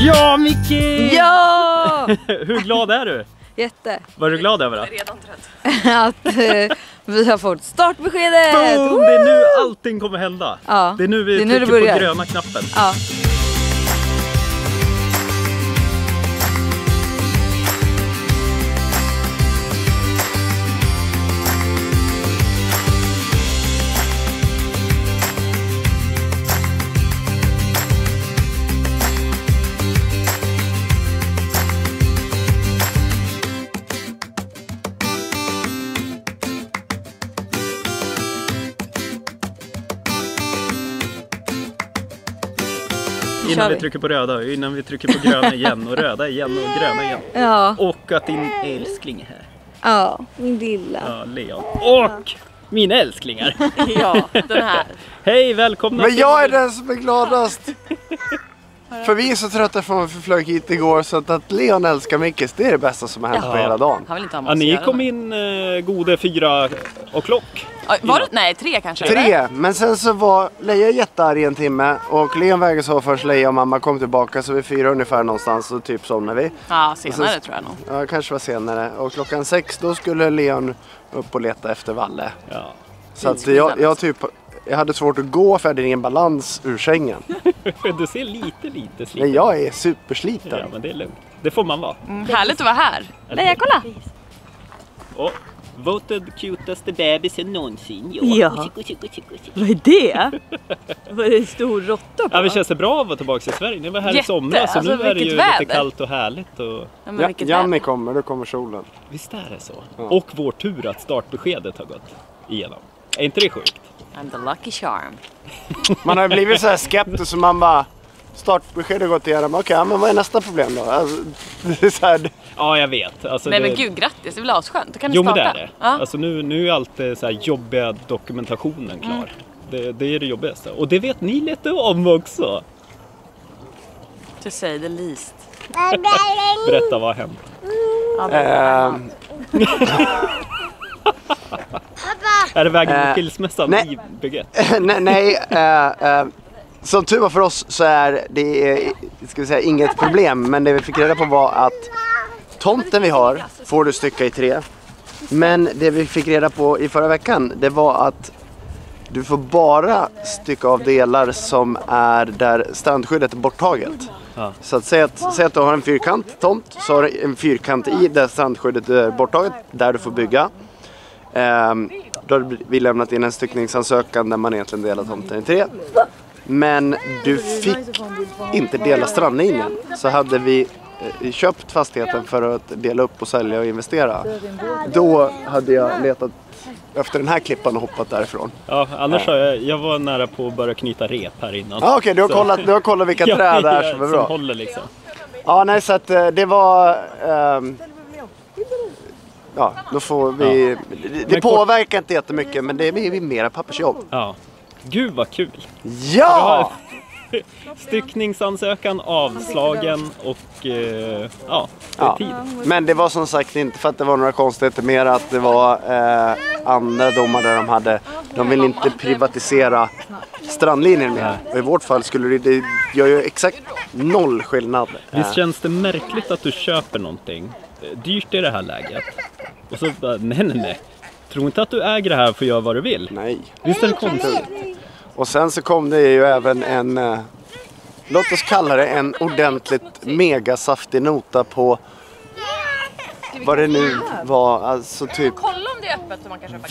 Ja, Micke! Ja! Hur glad är du? Jätte. Var du glad över det? Jag är redan trött. Att vi har fått startbeskedet! Boom! Det är nu allting kommer hända. Ja. Det är nu vi Det är nu det trycker börjar. på gröna knappen. Ja. Innan vi trycker på röda, innan vi trycker på gröna igen och röda igen och gröna igen. Ja. Och att din älskling är här. Ja, min lilla. Ja, Leon. Och mina älsklingar. Ja, den här. Hej, välkomna. Men jag är den som är gladast. För vi är så trötta från att vi flög hit igår, så att Leon älskar Mickes, det är det bästa som har hänt på hela dagen. Han vill inte ha Ja, ni kom in gode 4 o'clock. Var det? Nej, 3 kanske. 3, men sen så var Leia jättearg i en timme och Leon vägde så först Leia och mamma kom tillbaka, så vid 4 ungefär någonstans så typ somnade vi. Ja, senare tror jag nog. Ja, kanske var senare. Och klockan 6 då skulle Leon upp och leta efter Valle. Ja. Så att jag hade svårt att gå för jag hade ingen balans ur sängen. Du ser lite sliten. Men jag är supersliten. Ja, men det är lugnt. Det får man vara. Härligt att vara här. Nej, kolla! Och voted cutest bebisen någonsin. Ja. Vad är det? Vad är det stor råtta på? Ja, vi känns det bra att vara tillbaka i Sverige. Det var här i Jätte. somras så Alltså, nu är det ju vilket väder. lite kallt och härligt. Och... Ja, men Ja, vilket Janni väder. kommer, då kommer solen. Visst är det så? Ja. Och vår tur att startbeskedet har gått igenom. Är inte det sjukt? I'm the lucky charm. Man har blivit så här skeptisk så man bara startbeskedet har gått igenom. Okej, men vad är nästa problem då? Alltså, det är så här, Ja, jag vet. Alltså, Nej det... men gud, grattis. Det är väl asskönt. Då kan du Jo, starta. men det är det. Ja. Alltså, nu är allt så här jobbiga dokumentationen klar. Det är det jobbigaste. Och det vet ni lite om också. To say the least. Berätta, vad har hänt? Är det vägen mot skilsmässan nej. i bygget? nej, som tur var för oss så är det ska vi säga, inget problem. Men det vi fick reda på var att tomten vi har får du stycka i 3. Men det vi fick reda på i förra veckan, det var att du får bara stycka av delar som är där strandskyddet är borttaget. Ja. Så att säg att du har en fyrkant tomt, så har du en fyrkant i där strandskyddet är borttaget, där du får bygga. Då har vi lämnat in en styckningsansökan där man egentligen delar tomten i 3. Men du fick inte dela strandlinjen. Så hade vi köpt fastigheten för att dela upp och sälja och investera. Då hade jag letat efter den här klippan och hoppat därifrån. Ja, annars har jag var nära på att börja knyta rep här innan. Ja, okej, du har kollat vilka träd det är som är bra. Som håller liksom. Ja, nej, så att det var... ja, då får vi... Det påverkar inte jättemycket, men det blir mera pappersjobb. Ja. Gud vad kul. Ja! Styckningsansökan avslagen och ja, det är tid. Men det var som sagt inte för att det var några konstigheter, mer att det var andra domar där de vill inte privatisera strandlinjen mer. Och i vårt fall skulle det gör ju exakt 0 skillnad. Visst känns det märkligt att du köper någonting dyrt i det här läget och så bara, nej. Tror inte att du äger det här för att göra vad du vill. Nej. Visst är det konstigt? Och sen så kom det ju även en, låt oss kalla det en ordentligt megasaftig nota på vad det nu var, alltså typ Kolla om det är öppet så man kan köpa.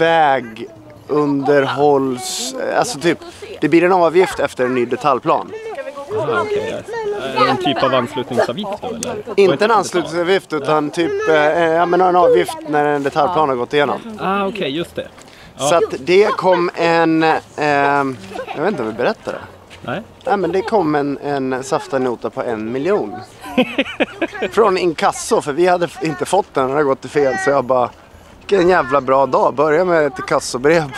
vägunderhålls, alltså typ, det blir en avgift efter en ny detaljplan. Ah, okay. Är det en typ av anslutningsavgift då, eller? Inte en anslutningsavgift utan typ en avgift när en detaljplan har gått igenom. Ah, okej, just det. Ja. Så att det kom en, jag vet inte om vi berättar det. Nej. Nej, men det kom en saftig nota på 1 miljon. Från inkasso, för vi hade inte fått den, den hade gått till fel. Så jag bara, vilken jävla bra dag, börja med ett inkassobrev.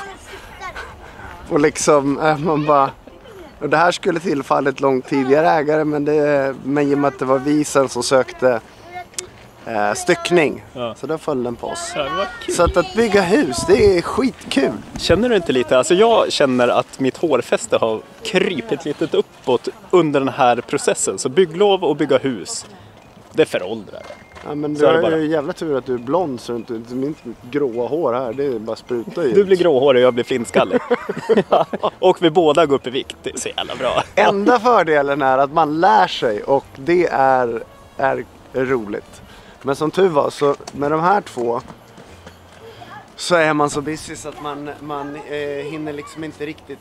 Och liksom, man bara... Och det här skulle tillfallit långt tidigare ägare, men i och med att det var vi sen som sökte styckning. Ja. Så då föll den på oss. Ja, det var kul. Så att bygga hus, det är skitkul. Känner du inte lite, alltså jag känner att mitt hårfäste har krypit lite uppåt under den här processen. Så bygglov och bygga hus, det föråldrar. Ja, men Så du är det har bara. ju jävla tur att du är blond så inte mitt gråa hår här, det är bara spruta ut. Du blir gråhårig och jag blir flintskallig. Och vi båda går upp i vikt, det är så jävla bra. Enda fördelen är att man lär sig och det är roligt. Men som tur var så med de här två så är man så busy så att man hinner liksom inte riktigt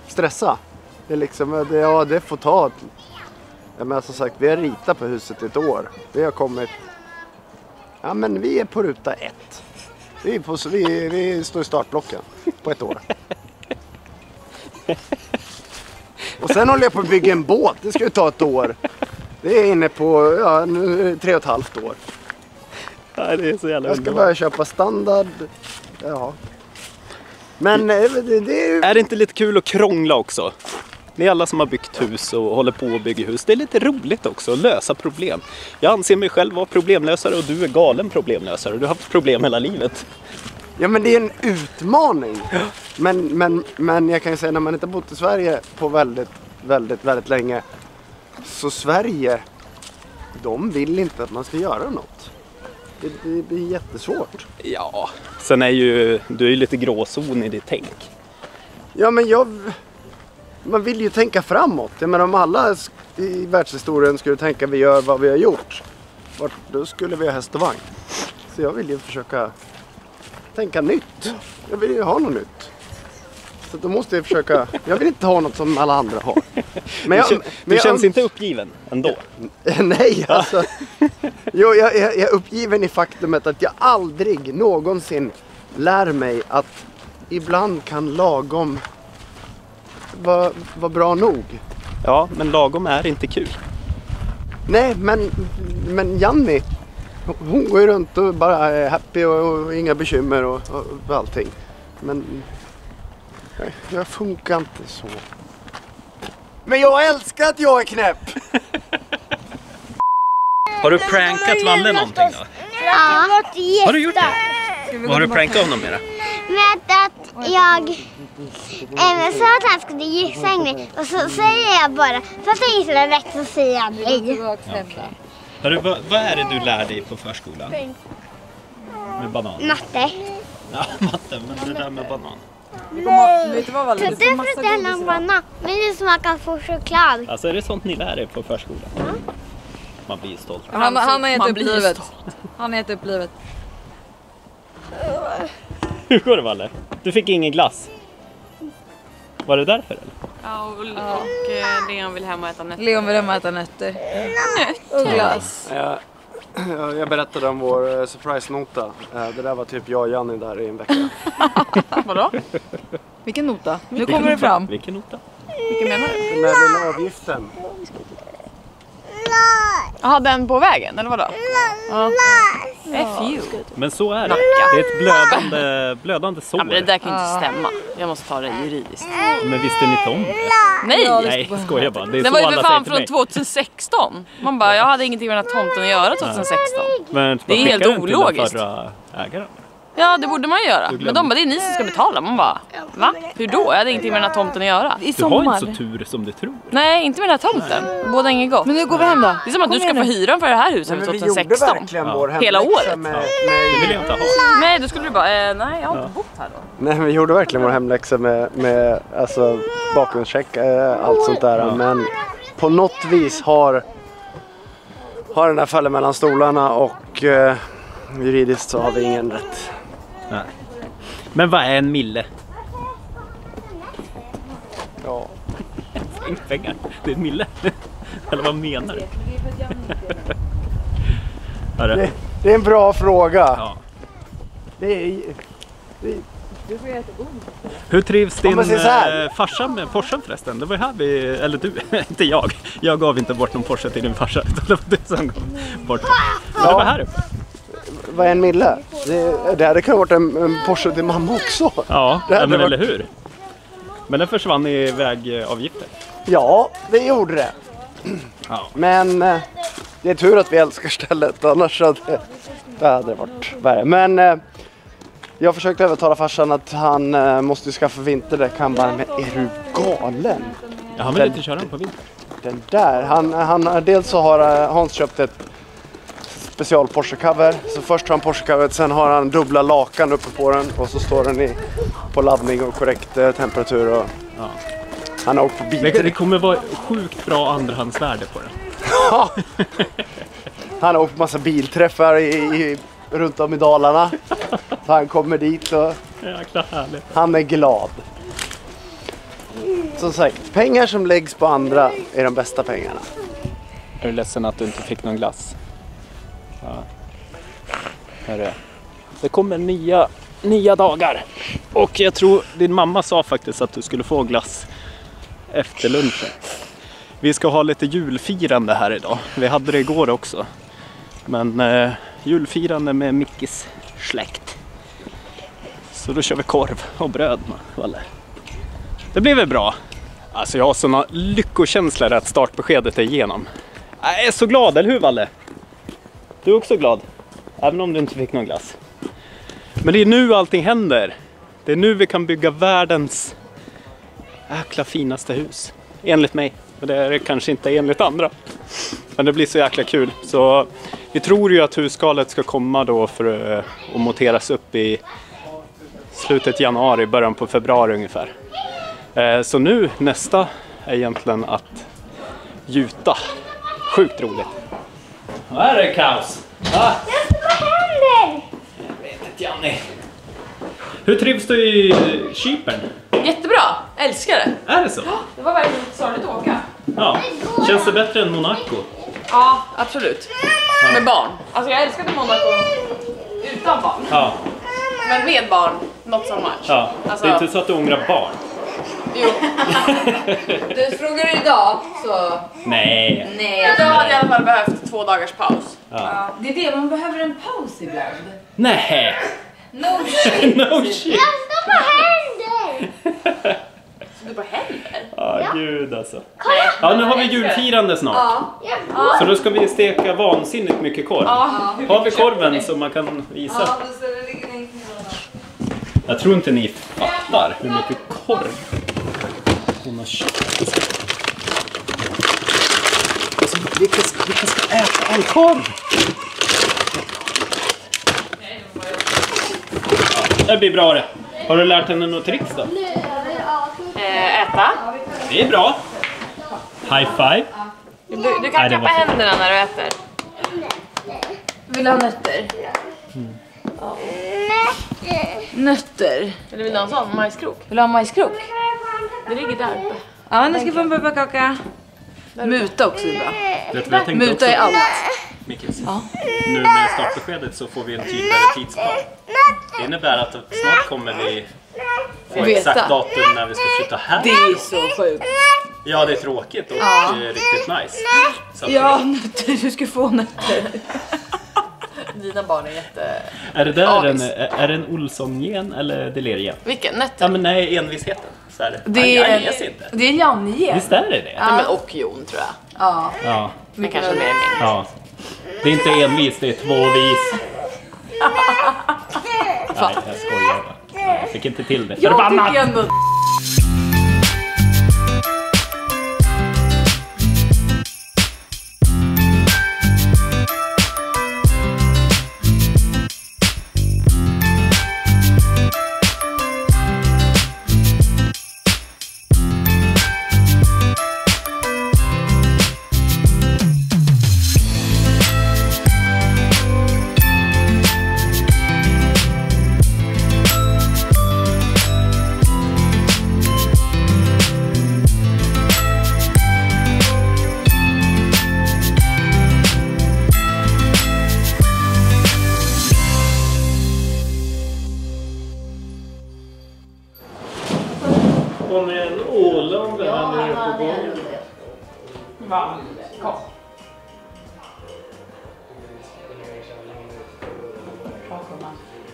stressa. Det är liksom, det får ta ett, men som sagt, vi har ritat på huset ett år. Vi har kommit, ja men vi är på ruta 1. Vi står i startblocken på ett år. Och sen håller jag på att bygga en båt, det ska ju ta ett år. Det är inne på 3,5 år. Ja, det är så jävla Jag ska underbart. börja köpa standard. Ja. Men det är ju... Är det inte lite kul att krångla också? Det är alla som har byggt hus och håller på att bygga hus. Det är lite roligt också att lösa problem. Jag anser mig själv vara problemlösare och du är galen problemlösare. Du har haft problem hela livet. Ja, men det är en utmaning. Men jag kan ju säga när man inte har bott i Sverige på väldigt länge. Så Sverige, de vill inte att man ska göra något. Det blir jättesvårt. Ja, sen är du är ju lite gråzon i ditt tänk. Ja, men man vill ju tänka framåt. Jag menar, om alla i världshistorien skulle tänka vi gör vad vi har gjort, då skulle vi ha häst och vagn. Så jag vill ju försöka tänka nytt. Jag vill ju ha något nytt. Så då måste jag försöka. Jag vill inte ha något som alla andra har. Men Du känns inte uppgiven ändå. Nej, alltså. Jo, jag är uppgiven i faktumet att jag aldrig någonsin lär mig att ibland kan lagom vara bra nog. Ja, men lagom är inte kul. Nej, men Janni, hon går ju runt och bara är happy och inga bekymmer och allting. Men jag funkar inte så. Men jag älskar att jag är knäpp! Har du prankat Valle någonting då? Ja. Har du gjort det? Vad har du prankat honom med då? Med att jag sa att han skulle gissa en grej och så säger jag bara, fast jag gissar rätt så säger jag nej. Hörru, vad är det du lär dig på förskolan? Med banan? Matte. Ja, matte, men det där med banan. Vet du vad Valle? Så du får inte hälla en banan, men det smakar på choklad. Alltså är det sånt ni lär er på förskolan? Man blir stolt. Han har gett upp livet. Han har gett upp livet. Hur går det Valle? Du fick ingen glass. Var det därför eller? Ja, och Leon vill hem och äta nötter. Leon vill hem och äta nötter. Och glass. Jag berättade om vår surprise-nota. Det där var typ jag och Janni där i en vecka. Vadå? Vilken nota? Nu kommer det fram. Vilken nota? Vilken menar du? Den där lilla avgiften. Jaha, den på vägen, eller vadå? Ja. Men så är det. Det är ett blödande sår. Ja, men det där kan ju inte stämma. Jag måste ta det juridiskt. Men visste ni inte om det? Nej! Nej, skojar bara. Det är Den så var ju alla för säger fan till från mig. 2016. Man bara, jag hade ingenting med den här tomten att göra 2016. Men Det är helt skickade den till den ologiskt. förra ägaren. Ja, det borde man ju göra. glömde. Men de bara, det är ni som ska betala. Man bara, va? Hur då? Jag hade ingenting med den här tomten att göra. I Du har sommar. inte så tur som du tror. Nej, inte med den här tomten. Båda inget gott. Men nu går vi hem då. Det är som att du ska få hyran för det här huset Men för vi gjorde 2016. verkligen Ja. vår Hela hemläxa året? med, Det vill jag inte ha. Nej, då skulle du bara, nej jag har inte bott här då. Nej, vi gjorde verkligen vår hemläxa med alltså, bakgrundscheck, allt sånt där. Men på något vis har den här fallit mellan stolarna och juridiskt så har vi ingen rätt. Nej. Men vad är en mille? Ja. Inte pengar. Det är en mille. Eller vad menar du? Hörru. Det är en bra fråga. Ja. Det är, Hur trivs din man säger så här. farsa med Porschen förresten? Det var ju här vi, eller du, inte jag. Jag gav inte bort någon Porsche till din farsa. Det var du som gav bort. Men det var här uppe. vad är en mille? Det hade kunnat varit en Porsche till mamma också. Ja, Det hade men varit- eller hur? Men den försvann i vägavgifter. Ja, det gjorde det. Ja. Men Det är tur att vi älskar stället, annars hade det varit värre. Men jag försökte övertala farsan att han måste skaffa vinterdäck. Han bara, men är du galen? Ja, han vill inte köra den på vinter. Den där, dels så har Hans köpt ett special Porsche-cover. Så först har han Porsche-coveret, sen har han dubbla lakan uppe på den. Och så står den på laddning och korrekt temperatur. Och, ja. Han har åkt på bil. Det kommer vara sjukt bra andrahandsvärde på den. Han har åkt massa bilträffar runt om i Dalarna. Så han kommer dit och jäkla härligt. Han är glad. Som sagt, pengar som läggs på andra är de bästa pengarna. Är du ledsen att du inte fick någon glass? Ja. Hörru. Det kommer nya dagar. Och jag tror din mamma sa faktiskt att du skulle få glass efter lunchen. Vi ska ha lite julfirande här idag. Vi hade det igår också. Men julfirande med Mickis släkt. Så då kör vi korv och bröd. Valle. Det blir väl bra. Alltså jag har såna lyckokänslor att startbeskedet är igenom. Jag är så glad, eller hur Valle? Du är också glad. Även om du inte fick någon glass. Men det är nu allting händer. Det är nu vi kan bygga världens jäkla finaste hus. Enligt mig. Och det är det kanske inte enligt andra. Men det blir så jäkla kul. Så vi tror ju att husskalet ska komma då för att monteras upp i slutet januari, början på februari ungefär. Så nu nästa är egentligen att gjuta. Sjukt roligt. Vad är det kaos? Va? Vad händer? Jag vet inte, Janni. Hur trivs du i Cypern? Jättebra, älskar det. Är det så? Det var verkligen sorgligt att åka. Ja. Känns det bättre än Monaco? Ja, absolut. Med barn. Alltså jag älskade Monaco utan barn. Ja. Men med barn, not so much. Ja. Alltså, Det är inte så att du ångrar barn? jo. Du frågar idag så... Nej. Idag hade jag i alla fall behövt 2 dagars paus. Ja, det är det, man behöver en paus ibland. Nej. No shit. No shit. Jag står på händer! Så du bara händer? Ja, gud alltså. Ja, nu har vi julfirande snart. Ja. Så då ska vi steka vansinnigt mycket korv. Har vi korven så man kan visa? Ja, då ska det ligga längst ner. Jag tror inte ni fattar hur mycket korv hon har köpt. Alltså, vilka ska äta all korv? Ja, det blir bra det. Har du lärt henne något tricks då? Äta. Det är bra. High five. Du kan klappa händerna när du äter. Vill du ha nötter? Nötter. Eller vill du ha en sån majskrok? Vill du ha majskrok? Det ligger där uppe. Ja, nu ska jag få en pepparkaka. Muta också är bra. Vet du vad jag tänkte Muta är allt. Mickis. Ja. Nu med startbeskedet så får vi en tydligare tidsplan. Det innebär att snart kommer vi få Veta. exakt datum när vi ska flytta här. Det är så sjukt. Ja, det är tråkigt och riktigt nice. Så att Ja, nötter. Du ska få nötter. Dina barn är jätte... är det där Avis. är det en Olsson-gen eller Deler-gen? Vilken? Nötter? Ja, men nej, envisheten. Så här, Det jag är, ges inte. det är Janne. Visst är det det? Ja. Men och Jon tror jag. Ja. Ja. Men kanske mer min. Ja. Det är inte envis, det är tvåvis. Nej, jag skojar bara. Ja, jag fick inte till det. Jag Förbannat! tycker ändå... kommer en ålande här nere på gången. Va? Kom.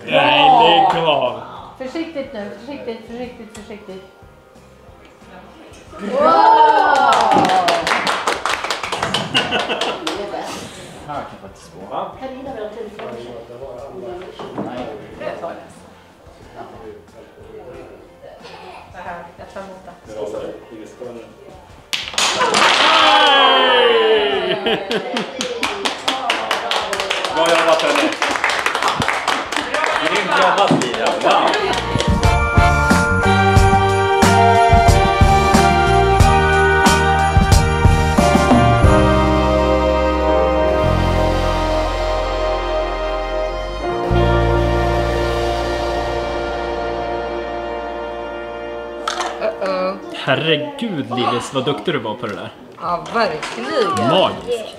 Nej, lägg av! Försiktigt nu, försiktigt. faktiskt på. Va? Jag tar emot det. Bra jobbat hörni. Grymt jobbat Lira. Wow. Herregud Lilis, vad duktig du var på det där. Ja, verkligen. Magiskt.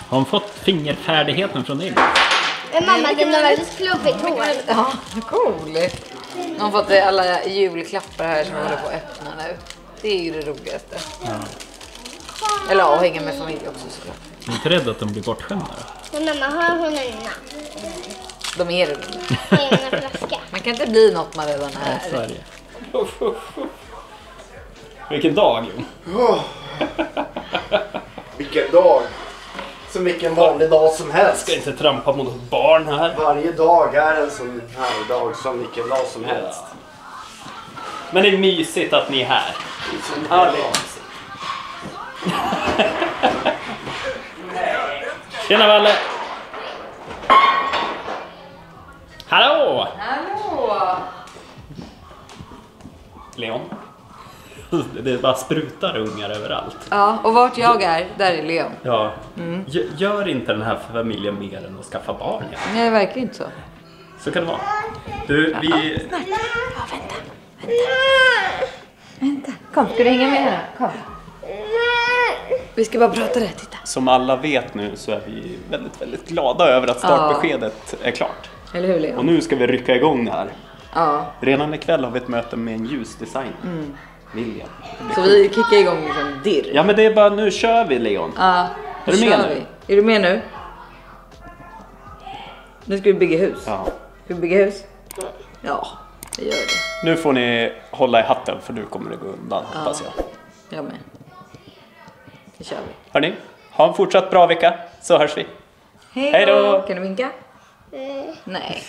Har hon fått fingerfärdigheten från dig? Men mamma, den har väldigt klubbigt hår. Ja, cool. De har fått alla julklappar här som håller på att öppna nu. Det är ju det roligaste. Ja. Eller ja, hänga med familj också såklart. Jag är inte rädd att de blir bortskämda då? Men mamma, har hon en namn? De är det. Har hon en flaska? Man kan inte bli något man redan Ja, är. Sverige. Vilken dag, Jon. Vilken dag! Som vilken vanlig dag som Jag helst. ska inte trampa mot barn här. Varje dag är en sån här dag som vilken dag som helst. Men det är mysigt att ni är här. Ja, det är mysigt. Tjena Valle! Hallå! Hallå! Leon. Det bara sprutar ungar överallt. Ja, och vart jag är, där är Leon. Ja. Gör inte den här familjen mer än att skaffa barn. Ja. Nej, det verkar inte så. Så kan det vara. Du, vi... Ja, vänta. Kom, ska du hänga med här? Kom. Vi ska bara prata där, titta. Som alla vet nu så är vi väldigt, väldigt glada över att startbeskedet är klart. Eller hur, Och Leon? nu ska vi rycka igång det här. Ja. Redan ikväll har vi ett möte med en ljusdesign. William. Så vi kickar igång liksom dirr. Ja men det är bara, nu kör vi Leon. Ja, Är du med kör nu? vi. Är du med nu? Nu ska vi bygga hus. Ja. Ska vi bygga hus? Ja, vi gör det. Nu får ni hålla i hatten för nu kommer det gå undan, hoppas jag. Jag med. Nu kör vi. Hörni, ha en fortsatt bra vecka så hörs vi. Hej då! Kan du vinka? Nej.